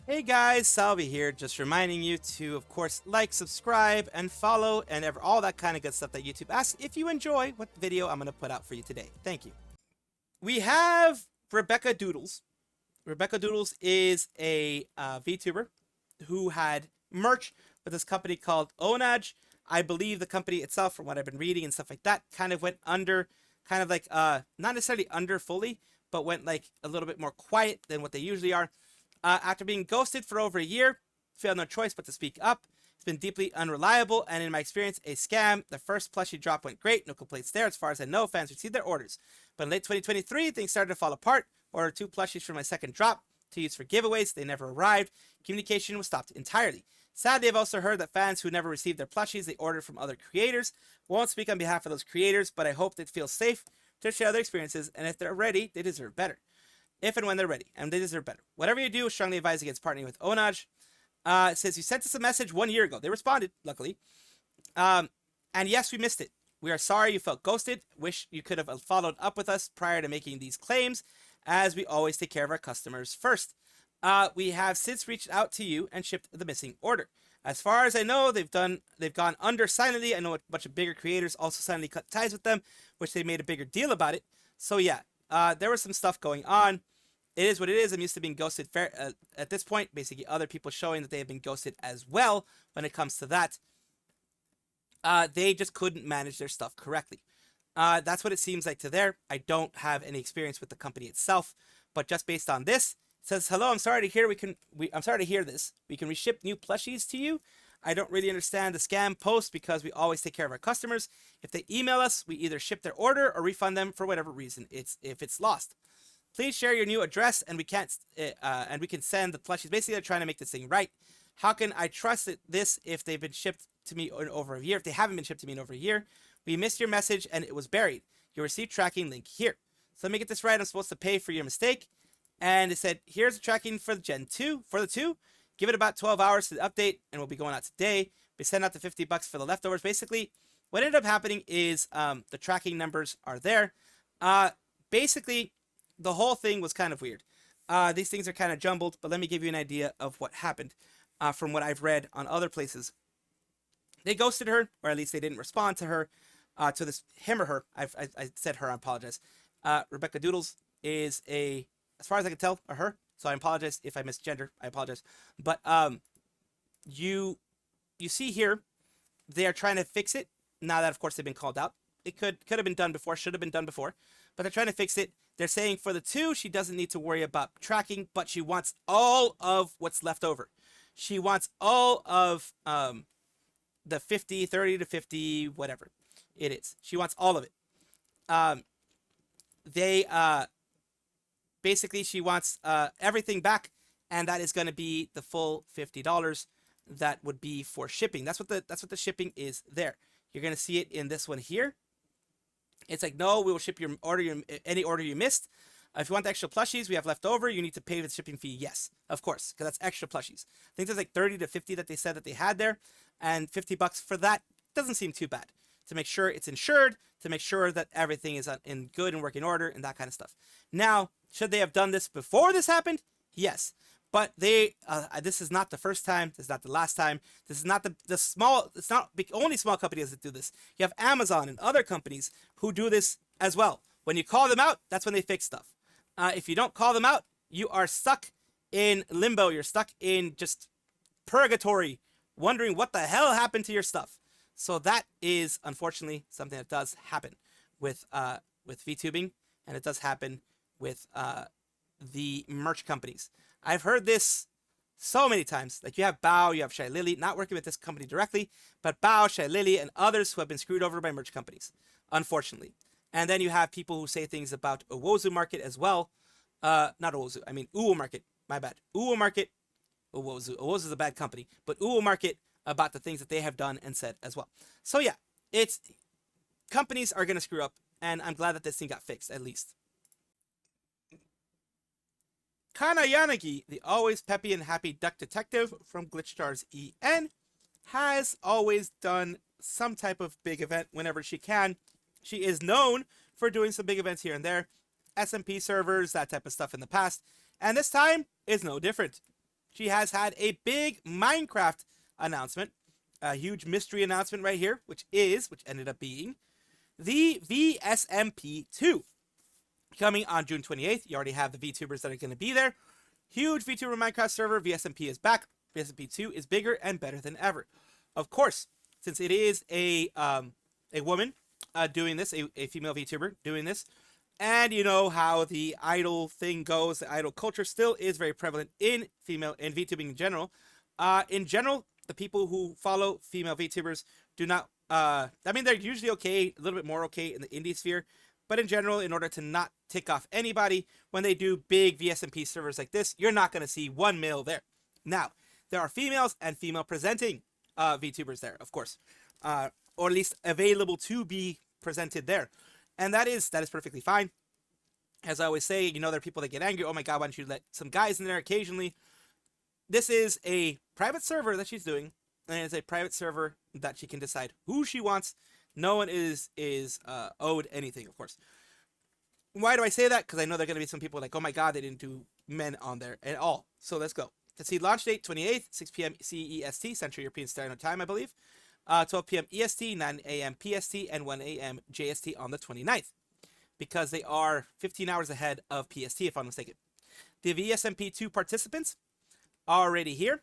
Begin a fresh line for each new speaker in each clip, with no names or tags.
Hey guys, Salvi here, just reminding you to, of course, like, subscribe, and follow, and all that kind of good stuff that YouTube asks if you enjoy what video I'm going to put out for you today. Thank you. We have Rebecca Doodles. Rebecca Doodles is a VTuber who had merch with this company called Onaj. I believe the company itself, from what I've been reading and stuff like that, kind of went under, kind of like, not necessarily under fully, but went like a little bit more quiet than what they usually are. After being ghosted for over a year, felt no choice but to speak up. It's been deeply unreliable and, in my experience, a scam. The first plushie drop went great, no complaints there. As far as I know, fans received their orders. But in late 2023, things started to fall apart. Ordered 2 plushies for my second drop to use for giveaways. They never arrived. Communication was stopped entirely. Sadly, I've also heard that fans who never received their plushies they ordered from other creators. Won't speak on behalf of those creators, but I hope they feel safe to share their experiences, and if they're ready, they deserve better. If and when they're ready, and they deserve better. Whatever you do, strongly advise against partnering with Onaj. It says, you sent us a message 1 year ago. They responded, luckily. And yes, we missed it. We are sorry you felt ghosted. Wish you could have followed up with us prior to making these claims, as we always take care of our customers first. We have since reached out to you and shipped the missing order. As far as I know, they've gone under silently. I know a bunch of bigger creators also silently cut ties with them, which they made a bigger deal about it. So yeah, there was some stuff going on. It is what it is. I'm used to being ghosted at this point. Basically, other people showing that they have been ghosted as well when it comes to that. They just couldn't manage their stuff correctly. That's what it seems like to there. I don't have any experience with the company itself, but just based on this, it says, hello, I'm sorry to hear I'm sorry to hear this. We can reship new plushies to you. I don't really understand the scam post because we always take care of our customers. If they email us, we either ship their order or refund them for whatever reason if it's lost. Please share your new address and we can send the plushies. Basically, they're trying to make this thing right. How can I trust this if they've been shipped to me in over a year? If they haven't been shipped to me in over a year, we missed your message and it was buried. You'll receive tracking link here. So let me get this right. I'm supposed to pay for your mistake. And it said, here's the tracking for the Gen 2, for the 2. Give it about 12 hours to the update and we'll be going out today. We send out the $50 for the leftovers. Basically, what ended up happening is the tracking numbers are there. Basically, the whole thing was kind of weird. These things are kind of jumbled, but let me give you an idea of what happened from what I've read on other places. They ghosted her, or at least they didn't respond to her, to this, him or her. I said her, I apologize. Rebecca Doodles is a, as far as I can tell, a her. So I apologize if I misgender. I apologize. But you see here, they are trying to fix it. Now that, of course, they've been called out. It could have been done before, should have been done before. But they're trying to fix it. They're saying for the 2, she doesn't need to worry about tracking, but she wants all of what's left over. She wants all of the 50, 30 to 50, whatever it is. She wants all of it. Basically, she wants everything back, and that is going to be the full $50 that would be for shipping. That's what the shipping is there. You're going to see it in this one here. It's like, no, we will ship your order, any order you missed. If you want the extra plushies we have left over, you need to pay the shipping fee. Yes, of course, because that's extra plushies. I think there's like 30 to 50 that they said that they had there, and $50 for that doesn't seem too bad. To make sure it's insured, to make sure that everything is in good and working order, and that kind of stuff. Now, should they have done this before this happened? Yes. But this is not the first time. This is not the last time. This is not it's not only small companies that do this. You have Amazon and other companies who do this as well. When you call them out, that's when they fix stuff. If you don't call them out, you are stuck in limbo. You're stuck in just purgatory, wondering what the hell happened to your stuff. So that is, unfortunately, something that does happen with VTubing, and it does happen with the merch companies. I've heard this so many times. Like, you have Bao, you have Shy Lily, not working with this company directly, but Bao, Shy Lily, and others who have been screwed over by merch companies, unfortunately. And then you have people who say things about Owozu Market as well. Not Owozu, I mean Uwo Market, my bad. Uwo Market, Owozu. Owozu is a bad company, but Uwo Market about the things that they have done and said as well. So yeah, companies are going to screw up, and I'm glad that this thing got fixed, at least. Kanna Yanagi, the always peppy and happy duck detective from Glitchstars EN, has always done some type of big event whenever she can She is known for doing some big events here and there, SMP servers, that type of stuff in the past, and this time is no different. She has had a big Minecraft announcement, a huge mystery announcement right here, which ended up being the VSMP2 coming on June 28th. You already have the VTubers that are going to be there. Huge VTuber Minecraft server. VSMP is back. VSMP2 is bigger and better than ever. Of course, since it is a woman doing this, a female VTuber doing this, and you know how the idol thing goes, the idol culture still is very prevalent in VTubing in general. The people who follow female VTubers do not, I mean, they're usually okay, a little bit more okay in the indie sphere, but in general, in order to not tick off anybody, when they do big VSMP servers like this, you're not going to see one male there. Now, there are females and female presenting VTubers there, of course, or at least available to be presented there. And that is perfectly fine. As I always say, you know, there are people that get angry. Oh my God, why don't you let some guys in there occasionally? This is a private server that she's doing, and it's a private server that she can decide who she wants. No one is owed anything, of course. Why do I say that? Because I know there are going to be some people like, oh my God, they didn't do men on there at all. So let's go. Let's see, launch date 28th, 6 p.m. CEST, Central European Standard Time, I believe. 12 p.m. EST, 9 a.m. PST, and 1 a.m. JST on the 29th. Because they are 15 hours ahead of PST, if I'm mistaken. The VSMP2 participants are already here.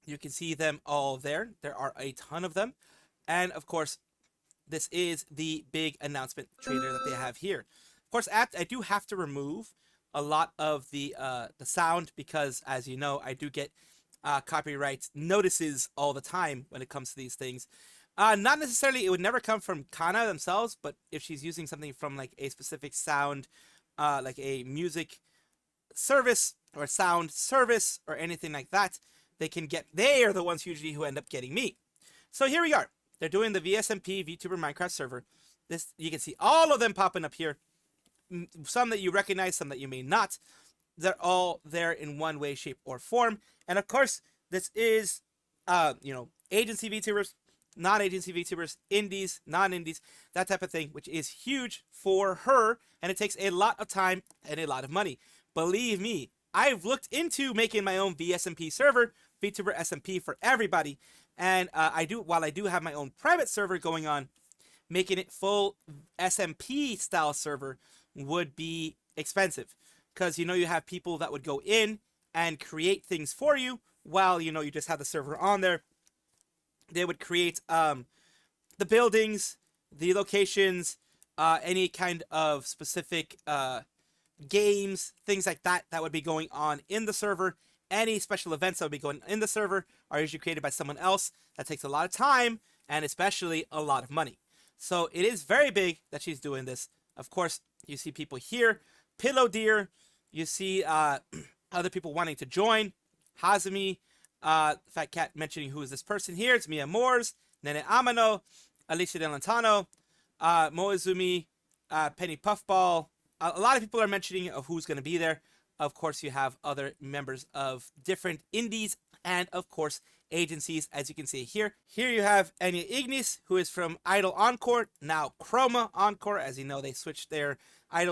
You can see them all there. There are a ton of them. And of course, this is the big announcement trailer that they have here. Of course, I do have to remove a lot of the sound because, as you know, I do get copyright notices all the time when it comes to these things. Not necessarily, it would never come from Kanna themselves, but if she's using something from like a specific sound, like a music service or sound service or anything like that, they are the ones usually who end up getting me. So here we are. They're doing the VSMP VTuber Minecraft server. This, you can see all of them popping up here. Some that you recognize, some that you may not. They're all there in one way, shape, or form. And of course, this is, you know, agency VTubers, non-agency VTubers, indies, non-indies, that type of thing, which is huge for her. And it takes a lot of time and a lot of money. Believe me, I've looked into making my own VSMP server, Vtuber SMP for everybody. And while I do have my own private server going on, making it full SMP style server would be expensive. Because, you know, you have people that would go in and create things for you while, you know, you just have the server on there. They would create the buildings, the locations, any kind of specific games, things like that that would be going on in the server. Any special events that would be going in the server are usually created by someone else. That takes a lot of time and especially a lot of money. So it is very big that she's doing this. Of course, you see people here. Pillow Deer. You see other people wanting to join. Hazumi. Fat Cat mentioning who is this person here. It's Mia Moores. Nene Amano. Alicia Delantano. Moizumi. Penny Puffball. A lot of people are mentioning of who's going to be there. Of course, you have other members of different indies and, of course, agencies, as you can see here. Here you have Anya Ignis, who is from Idol Encore, now Chroma Encore. As you know, they switched their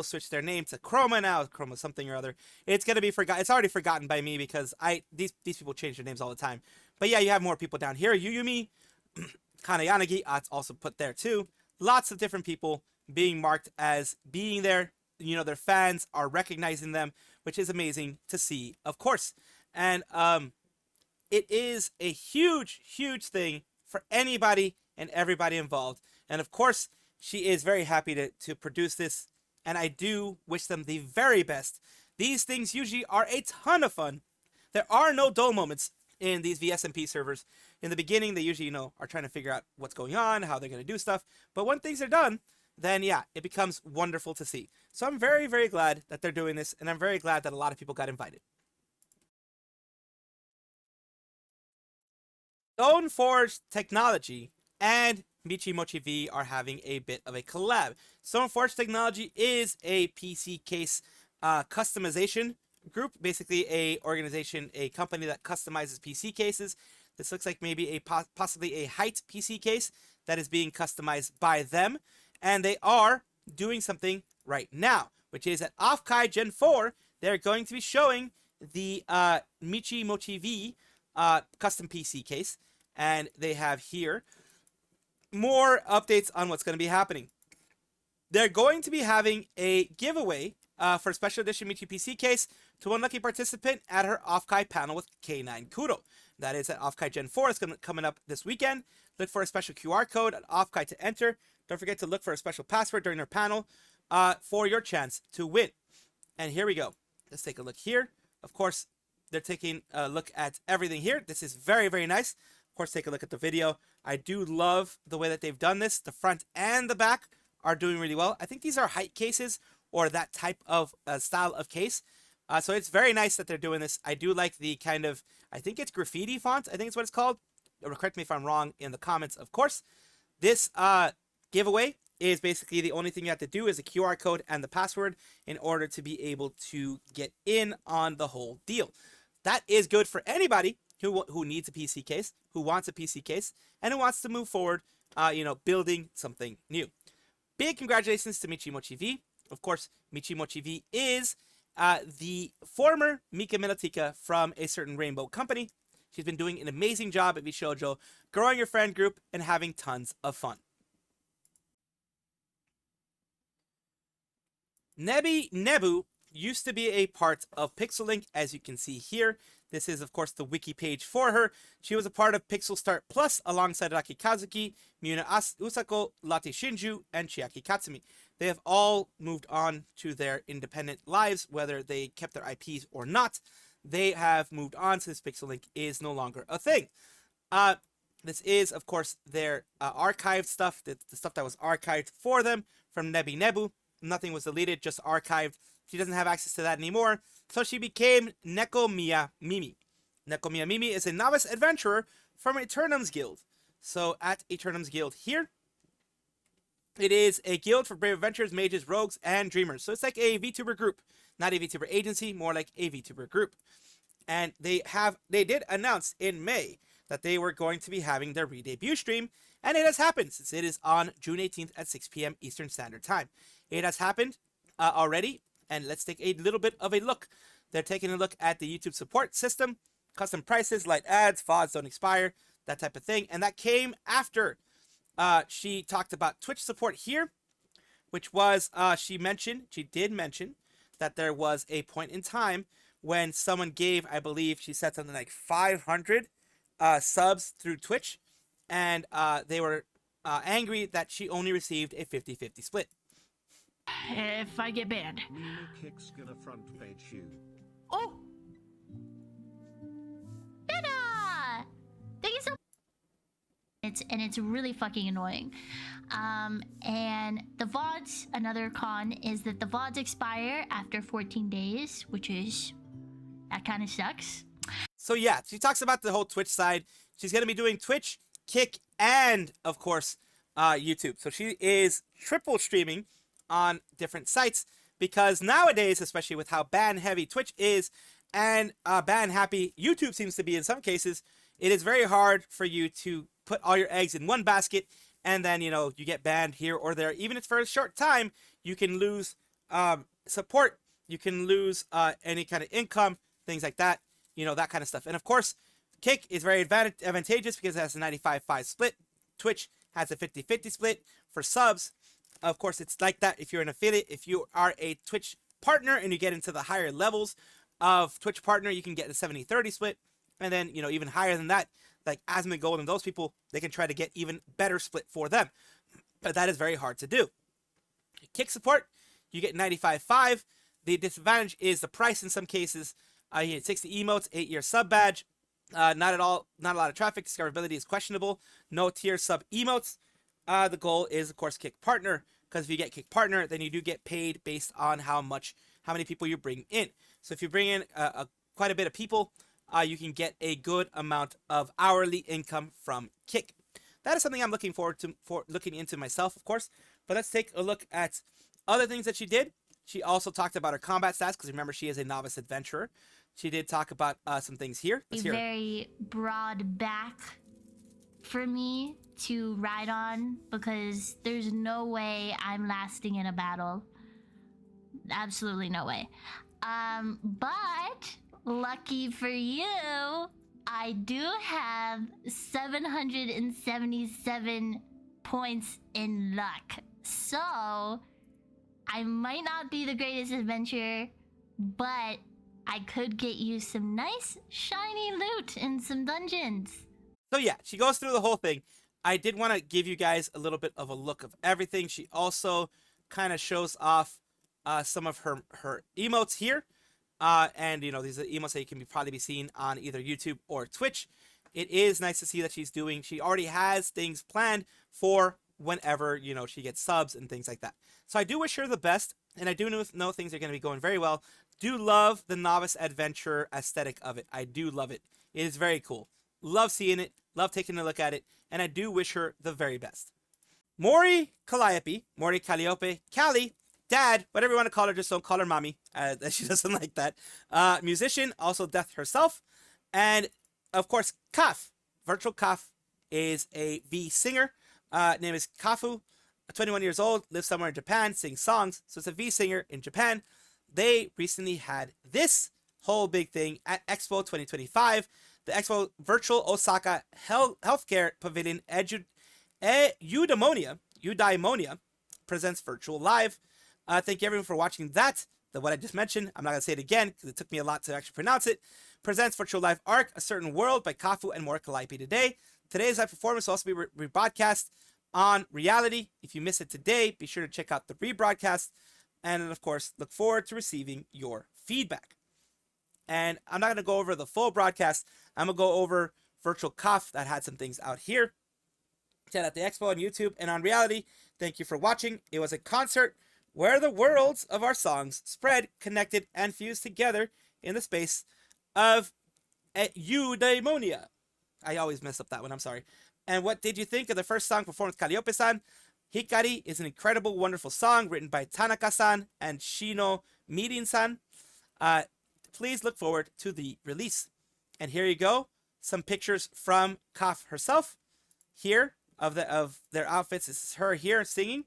switched their name to Chroma now. Chroma something or other. It's going to be forgotten. It's already forgotten by me because these people change their names all the time. But yeah, you have more people down here. Yuyumi, Kanna Yanagi, it's also put there too. Lots of different people being marked as being there. You know, their fans are recognizing them, which is amazing to see, of course. And it is a huge, huge thing for anybody and everybody involved. And of course, she is very happy to produce this. And I do wish them the very best. These things usually are a ton of fun. There are no dull moments in these VSMP servers. In the beginning, they usually, you know, are trying to figure out what's going on, how they're going to do stuff. But when things are done, then yeah, it becomes wonderful to see. So I'm very, very glad that they're doing this, and I'm very glad that a lot of people got invited. Stoneforge Technology and Michimochievee are having a bit of a collab. Stoneforge Technology is a PC case customization group, basically a organization, a company that customizes PC cases. This looks like maybe possibly a height PC case that is being customized by them. And they are doing something right now, which is at Offkai Gen 4, they're going to be showing the Michimochievee custom PC case. And they have here more updates on what's going to be happening. They're going to be having a giveaway for a special edition Michi PC case to one lucky participant at her Offkai panel with K9 Kuro. That is at Offkai Gen 4. It's coming up this weekend. Look for a special QR code at Offkai to enter. Don't forget to look for a special password during their panel for your chance to win. And here we go. Let's take a look here. Of course, they're taking a look at everything here. This is very, very nice. Of course, take a look at the video. I do love the way that they've done this. The front and the back are doing really well. I think these are height cases or that type of style of case. So it's very nice that they're doing this. I do like the kind of, I think it's graffiti font. I think it's what it's called. Correct me if I'm wrong in the comments, of course. This giveaway is basically the only thing you have to do is a QR code and the password in order to be able to get in on the whole deal. That is good for anybody who needs a PC case, who wants a PC case, and who wants to move forward, building something new. Big congratulations to Michimochievee. Of course, Michimochievee is the former Mika melatika from a certain rainbow company. She's been doing an amazing job at Vshoujo, growing your friend group and having tons of fun. Nebu used to be a part of PixelLink, as you can see here. This is, of course, the wiki page for her. She was a part of Pixel Start Plus alongside Raki Kazuki, Miuna Usako, Latte Shinju, and Chiaki Katsumi. They have all moved on to their independent lives, whether they kept their IPs or not. They have moved on since PixelLink is no longer a thing. This is, of course, their archived stuff, the stuff that was archived for them from Nebu. Nothing was deleted, just archived. She doesn't have access to that anymore, so she became Nekomiya Mimi. Nekomiya Mimi is a novice adventurer from Eternum's Guild. So at Eternum's Guild here, it is a guild for brave adventurers, mages, rogues, and dreamers. So it's like a VTuber group, not a VTuber agency, more like a VTuber group. And they did announce in May that they were going to be having their re-debut stream, and it has happened since it is on June 18th at 6 p.m. Eastern Standard Time. It has happened already, and let's take a little bit of a look. They're taking a look at the YouTube support system, custom prices, light ads, VODs don't expire, that type of thing. And that came after she talked about Twitch support here, which was, she did mention that there was a point in time when someone gave, I believe she said something like 500 subs through Twitch, and they were angry that she only received a 50-50 split.
If I get banned.
Mimi kicks gonna front page you.
Oh! Ta-da! Thank you so much. It's really fucking annoying. And the VODs, another con is that the VODs expire after 14 days, which is, that kind of sucks.
So yeah, she talks about the whole Twitch side. She's going to be doing Twitch, Kick, and of course, YouTube. So she is triple streaming on different sites, because nowadays, especially with how ban heavy Twitch is and ban happy YouTube seems to be in some cases, it is very hard for you to put all your eggs in one basket and then, you get banned here or there. Even if it's for a short time, you can lose support, you can lose any kind of income, things like that, that kind of stuff. And of course, Kick is very advantageous because it has a 95-5 split. Twitch has a 50-50 split for subs. Of course, it's like that if you're an affiliate. If you are a Twitch partner and you get into the higher levels of Twitch partner, you can get a 70-30 split. And then, even higher than that, like Asmund Gold and those people, they can try to get even better split for them. But that is very hard to do. Kick support, you get 95-5. The disadvantage is the price in some cases. You get 60 emotes, 8-year sub badge. Not a lot of traffic. Discoverability is questionable. No tier sub emotes. The goal is, of course, Kick Partner, because if you get Kick Partner, then you do get paid based on how many people you bring in. So if you bring in quite a bit of people, you can get a good amount of hourly income from Kick. That is something I'm looking forward to looking into myself, of course. But let's take a look at other things that she did. She also talked about her combat stats, because remember, she is a novice adventurer. She did talk about some things here. Let's hear it.
Very broad back for me to ride on because there's no way I'm lasting in a battle. Absolutely no way. But lucky for you, I do have 777 points in luck. So I might not be the greatest adventurer, but I could get you some nice shiny loot in some dungeons.
So yeah, she goes through the whole thing. I did want to give you guys a little bit of a look of everything. She also kind of shows off some of her emotes here. And, you know, these are emotes that you can probably be seen on either YouTube or Twitch. It is nice to see that she already has things planned for whenever, you know, she gets subs and things like that. So I do wish her the best, and I do know things are going to be going very well. Do love the novice adventure aesthetic of it. I do love it. It is very cool. Love seeing it. Love taking a look at it. And I do wish her the very best. Mori Calliope, Mori Calliope, Calli, Dad, whatever you want to call her, just don't call her mommy. She doesn't like that. Musician, also Death herself. And, of course, Kaf. Virtual Kaf is a V singer. Name is Kafu, 21 years old, lives somewhere in Japan, sings songs. So it's a V singer in Japan. They recently had this whole big thing at Expo 2025. The Expo Virtual Osaka Healthcare Pavilion Eudaimonia presents Virtual Live. Thank you everyone for watching that. What I just mentioned, I'm not going to say it again because it took me a lot to actually pronounce it. Presents Virtual Live Arc, A Certain World by Kafu and Mori Calliope today. Today's live performance will also be rebroadcast on Reality. If you miss it today, be sure to check out the rebroadcast. And of course, look forward to receiving your feedback. And I'm not going to go over the full broadcast. I'm going to go over Virtual Kaf that had some things out here. Chat at the Expo on YouTube and on Reality. Thank you for watching. It was a concert where the worlds of our songs spread, connected, and fused together in the space of eudaimonia. I always mess up that one, I'm sorry. And what did you think of the first song performed with Calliope-san? Hikari is an incredible, wonderful song written by Tanaka-san and Shino Mirin-san. Please look forward to the release. And here you go, some pictures from Kaf herself. Here of their outfits. This is her here singing.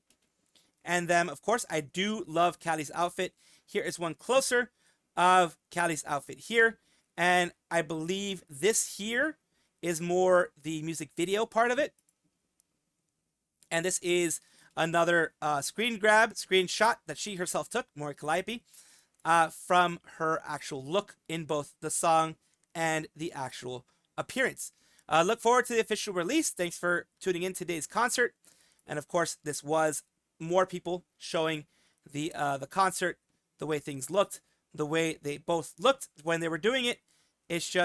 And then, of course, I do love Calli's outfit. Here is one closer of Calli's outfit here. And I believe this here is more the music video part of it. And this is another screenshot that she herself took, Mori Calliope, from her actual look in both the song and the actual appearance. Look forward to the official release. Thanks for tuning in today's concert. And of course, this was more people showing the concert, the way things looked, the way they both looked when they were doing it. It's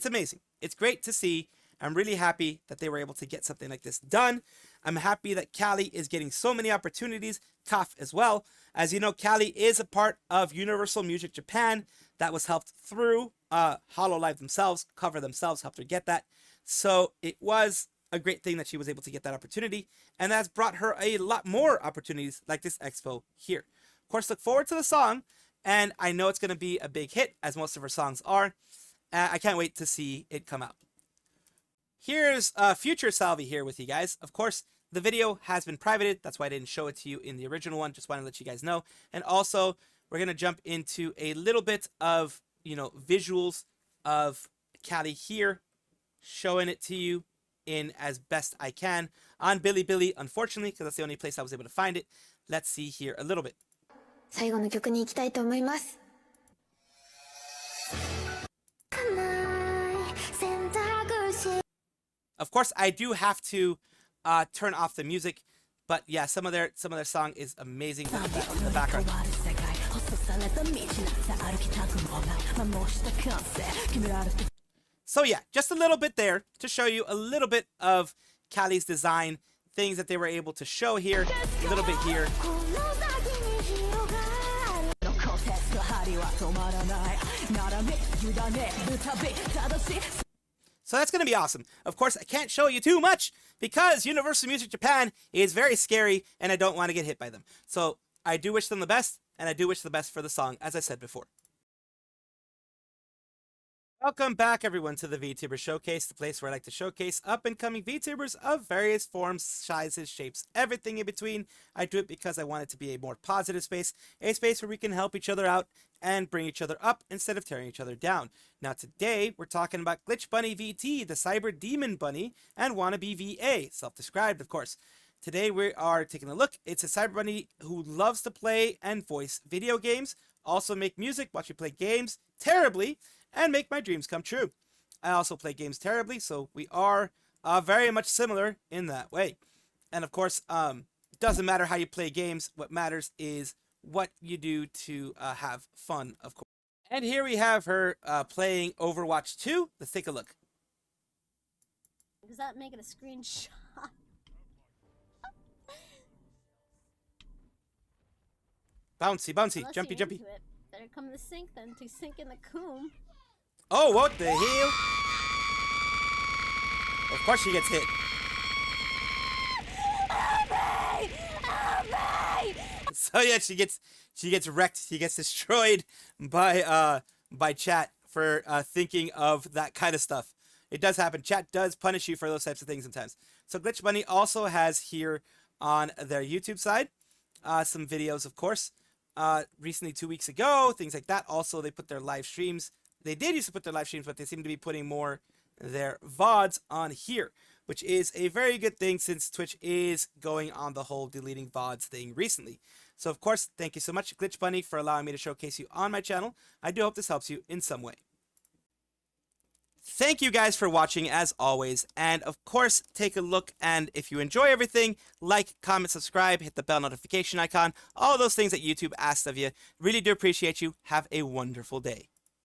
amazing. It's great to see. I'm really happy that they were able to get something like this done. I'm happy that Calli is getting so many opportunities, Kaf as well. As you know, Calli is a part of Universal Music Japan that was helped through Hololive themselves, Cover themselves, helped her get that. So it was a great thing that she was able to get that opportunity, and that's brought her a lot more opportunities like this expo here. Of course, look forward to the song, and I know it's going to be a big hit, as most of her songs are. I can't wait to see it come out. Here's future Salvi here with you guys. Of course, the video has been privated. That's why I didn't show it to you in the original one. Just wanted to let you guys know. And also, we're going to jump into a little bit of, visuals of Calli here, showing it to you in as best I can on Bilibili, unfortunately, because that's the only place I was able to find it. Let's see here a little bit.
最後の曲に行きたいと思います。
Of course, I do have to turn off the music, but yeah, some of their song is amazing in the background. So yeah, just a little bit there to show you a little bit of Calli's design, things that they were able to show here, a little bit here. So that's going to be awesome. Of course, I can't show you too much because Universal Music Japan is very scary and I don't want to get hit by them. So I do wish them the best, and I do wish the best for the song, as I said before. Welcome back, everyone, to the VTuber Showcase, the place where I like to showcase up-and-coming VTubers of various forms, sizes, shapes, everything in between. I do it because I want it to be a more positive space, a space where we can help each other out and bring each other up instead of tearing each other down. Now, today, we're talking about Glitch Bunny VT, the Cyber Demon Bunny, and Wannabe VA, self-described, of course. Today, we are taking a look. It's a Cyber Bunny who loves to play and voice video games, also make music, watch me play games terribly, and make my dreams come true. I also play games terribly, so we are very much similar in that way. And of course, it doesn't matter how you play games. What matters is what you do to have fun, of course. And here we have her playing Overwatch 2. Let's take a look.
Does that make it a screenshot?
Bouncy, bouncy,
Unless
jumpy,
you're
jumpy.
into it, better come to sink then, to sink in the coom.
Oh, what the hell? Of course she gets hit.
Help me! Help me!
So yeah, she gets wrecked. She gets destroyed by chat for thinking of that kind of stuff. It does happen. Chat does punish you for those types of things sometimes. So Glitch Bunny also has here on their YouTube side some videos, of course. Recently, 2 weeks ago, things like that. Also, they put their live streams. They did used to put their live streams, but they seem to be putting more their VODs on here, which is a very good thing since Twitch is going on the whole deleting VODs thing recently. So, of course, thank you so much, Glitch Bunny, for allowing me to showcase you on my channel. I do hope this helps you in some way. Thank you guys for watching as always, and of course take a look, and if you enjoy everything, like, comment, subscribe, hit the bell notification icon, all those things that YouTube asks of you. Really do appreciate you. Have a wonderful day.